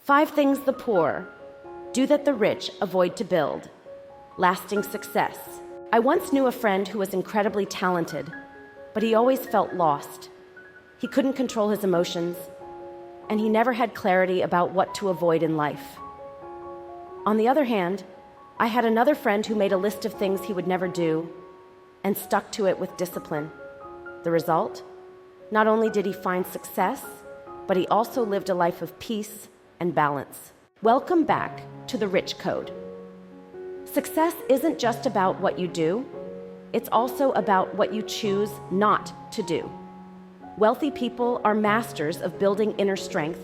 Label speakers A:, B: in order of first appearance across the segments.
A: 5 things the poor do that the rich avoid to build. Lasting success. I once knew a friend who was incredibly talented, but he always felt lost. He couldn't control his emotions, and he never had clarity about what to avoid in life. On the other hand, I had another friend who made a list of things he would never do and stuck to it with discipline. The result? Not only did he find success, but he also lived a life of peace and balance. Welcome back to the Rich Code. Success isn't just about what you do, it's also about what you choose not to do. Wealthy people are masters of building inner strength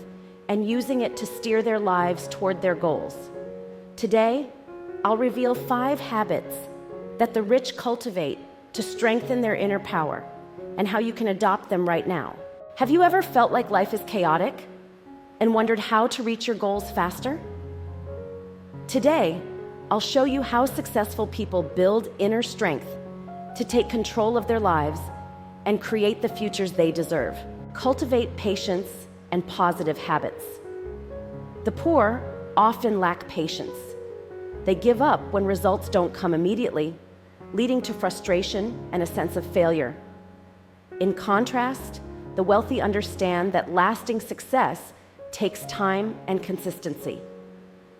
A: and using it to steer their lives toward their goals. Today, I'll reveal 5 habits that the rich cultivate to strengthen their inner power and how you can adopt them right now. Have you ever felt like life is chaotic and wondered how to reach your goals faster? Today, I'll show you how successful people build inner strength to take control of their lives and create the futures they deserve. Cultivate patience and positive habits. The poor often lack patience. They give up when results don't come immediately, leading to frustration and a sense of failure. In contrast, the wealthy understand that lasting success takes time and consistency.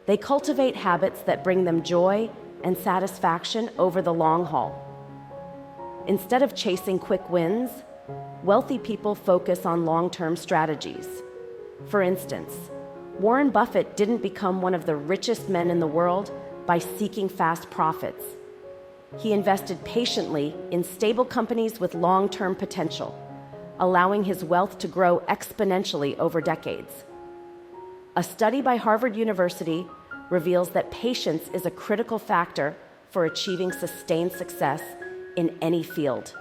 A: They cultivate habits that bring them joy and satisfaction over the long haul. Instead of chasing quick wins, wealthy people focus on long-term strategies. For instance, Warren Buffett didn't become one of the richest men in the world by seeking fast profits. He invested patiently in stable companies with long-term potential, allowing his wealth to grow exponentially over decades. A study by Harvard University reveals that patience is a critical factor for achieving sustained success in any field.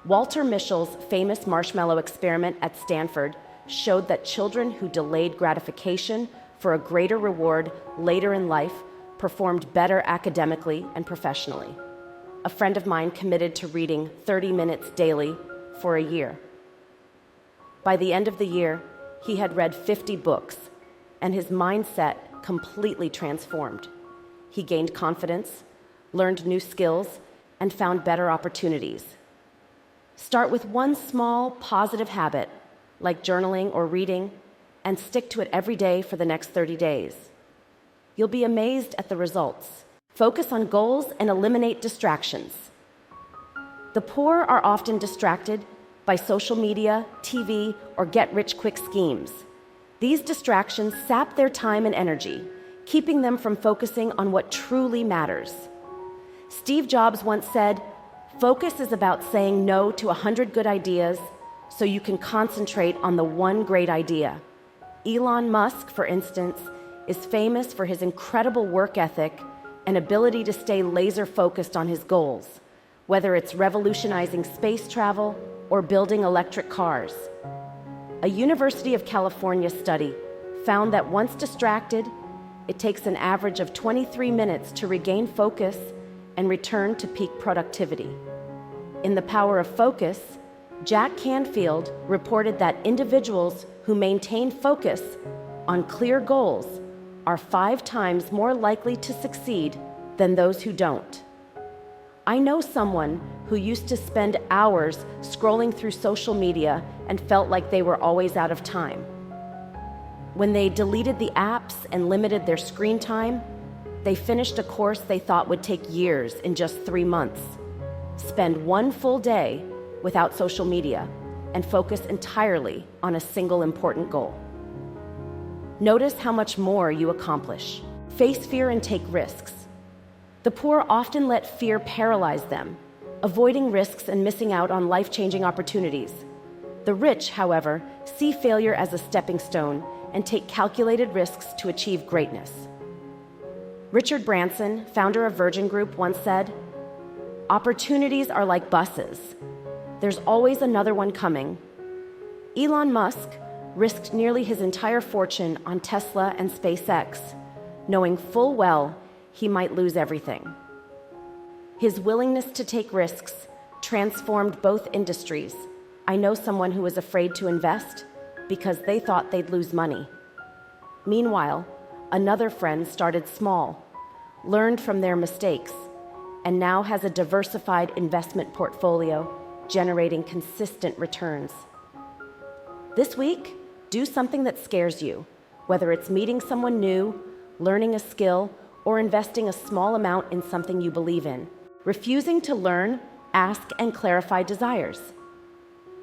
A: Walter Mischel's famous marshmallow experiment at Stanford showed that children who delayed gratification for a greater reward later in life performed better academically and professionally. A friend of mine committed to reading 30 minutes daily for a year. By the end of the year, he had read 50 books, and his mindset completely transformed. He gained confidence, learned new skills, and found better opportunities. Start with one small positive habit, like journaling or reading, and stick to it every day for the next 30 days. You'll be amazed at the results. Focus on goals and eliminate distractions. The poor are often distracted by social media, TV, or get-rich-quick schemes. These distractions sap their time and energy, keeping them from focusing on what truly matters. Steve Jobs once said, "Focus is about saying no to 100 good ideas so you can concentrate on the one great idea." Elon Musk, for instance, is famous for his incredible work ethic and ability to stay laser-focused on his goals, whether it's revolutionizing space travel or building electric cars. A University of California study found that once distracted, it takes an average of 23 minutes to regain focus and return to peak productivity. In The Power of Focus, Jack Canfield reported that individuals who maintain focus on clear goals are 5 times more likely to succeed than those who don't. I know someone who used to spend hours scrolling through social media and felt like they were always out of time. When they deleted the apps and limited their screen time, they finished a course they thought would take years in just 3 months. Spend 1 full day without social media and focus entirely on a single important goal. Notice how much more you accomplish. Face fear and take risks. The poor often let fear paralyze them, avoiding risks and missing out on life-changing opportunities. The rich, however, see failure as a stepping stone and take calculated risks to achieve greatness. Richard Branson, founder of Virgin Group, once said, "Opportunities are like buses. There's always another one coming." Elon Musk risked nearly his entire fortune on Tesla and SpaceX, knowing full well he might lose everything. His willingness to take risks transformed both industries. I know someone who was afraid to invest because they thought they'd lose money. Meanwhile, another friend started small, learned from their mistakes, and now has a diversified investment portfolio generating consistent returns. This week, do something that scares you, whether it's meeting someone new, learning a skill, or investing a small amount in something you believe in. Refusing to learn, ask, and clarify desires.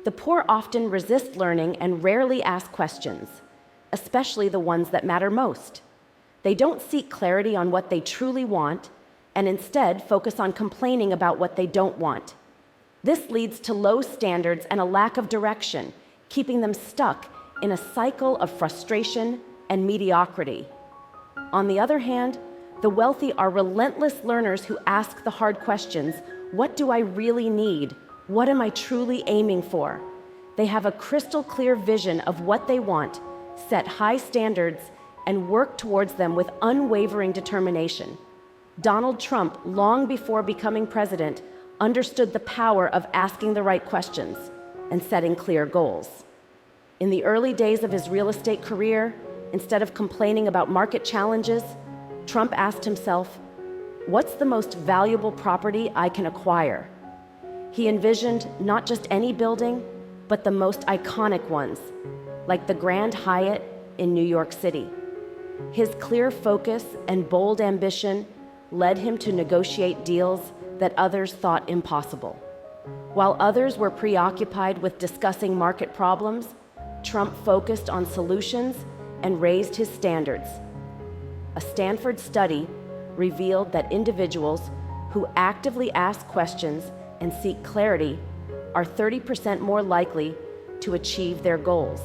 A: The poor often resist learning and rarely ask questions, especially the ones that matter most. They don't seek clarity on what they truly want, and instead focus on complaining about what they don't want. This leads to low standards and a lack of direction, keeping them stuck in a cycle of frustration and mediocrity. On the other hand, the wealthy are relentless learners who ask the hard questions. What do I really need? What am I truly aiming for? They have a crystal clear vision of what they want, set high standards, and work towards them with unwavering determination. Donald Trump, long before becoming president, understood the power of asking the right questions and setting clear goals. In the early days of his real estate career, instead of complaining about market challenges, Trump asked himself, "What's the most valuable property I can acquire?" He envisioned not just any building, but the most iconic ones, like the Grand Hyatt in New York City. His clear focus and bold ambition led him to negotiate deals that others thought impossible. While others were preoccupied with discussing market problems, Trump focused on solutions and raised his standards. A Stanford study revealed that individuals who actively ask questions and seek clarity are 30% more likely to achieve their goals.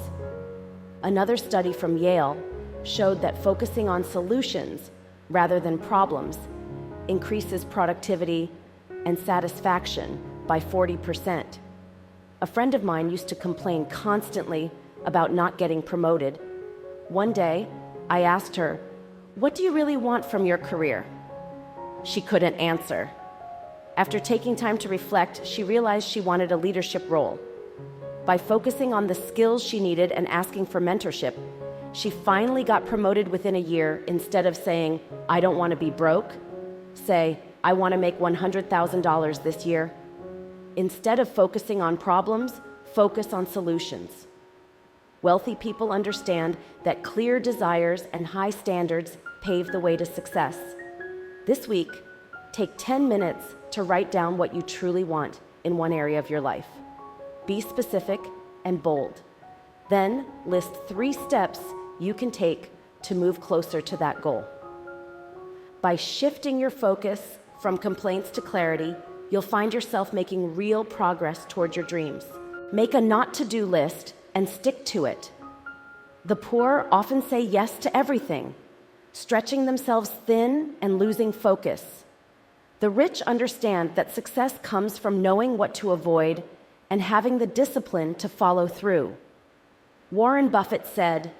A: Another study from Yale showed that focusing on solutions rather than problems increases productivity and satisfaction by 40%. A friend of mine used to complain constantly about not getting promoted. One day, I asked her, "What do you really want from your career?" She couldn't answer. After taking time to reflect, she realized she wanted a leadership role. By focusing on the skills she needed and asking for mentorship, she finally got promoted within a year. Instead of saying, "I don't want to be broke," say, "I want to make $100,000 this year." Instead of focusing on problems, focus on solutions. Wealthy people understand that clear desires and high standards pave the way to success. This week, take 10 minutes to write down what you truly want in one area of your life. Be specific and bold. Then list 3 steps you can take to move closer to that goal. By shifting your focus from complaints to clarity, you'll find yourself making real progress toward your dreams. Make a not-to-do list and stick to it. The poor often say yes to everything, stretching themselves thin and losing focus. The rich understand that success comes from knowing what to avoid and having the discipline to follow through. Warren Buffett said,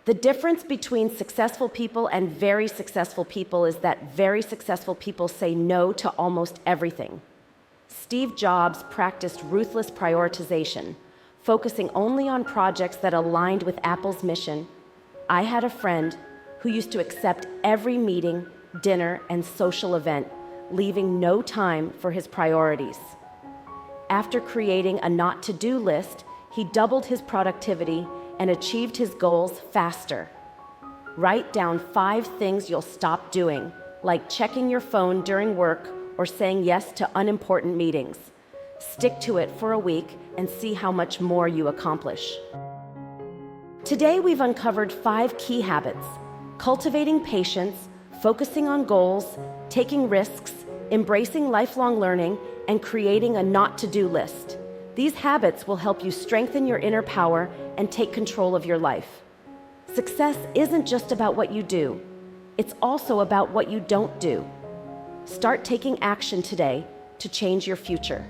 A: "The difference between successful people and very successful people is that very successful people say no to almost everything." Steve Jobs practiced ruthless prioritization, focusing only on projects that aligned with Apple's mission. I had a friend who used to accept every meeting, dinner, and social event, leaving no time for his priorities. After creating a not-to-do list, he doubled his productivity and achieved his goals faster. Write down 5 things you'll stop doing, like checking your phone during work or saying yes to unimportant meetings. Stick to it for a week and see how much more you accomplish. Today, we've uncovered 5 key habits: cultivating patience, focusing on goals, taking risks, embracing lifelong learning, and creating a not-to-do list. These habits will help you strengthen your inner power and take control of your life. Success isn't just about what you do. It's also about what you don't do. Start taking action today to change your future.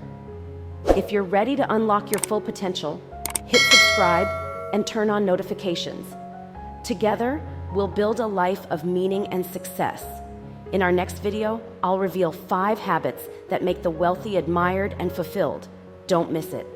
A: If you're ready to unlock your full potential, hit subscribe and turn on notifications. Together, we'll build a life of meaning and success. In our next video, I'll reveal 5 habits that make the wealthy admired and fulfilled. Don't miss it.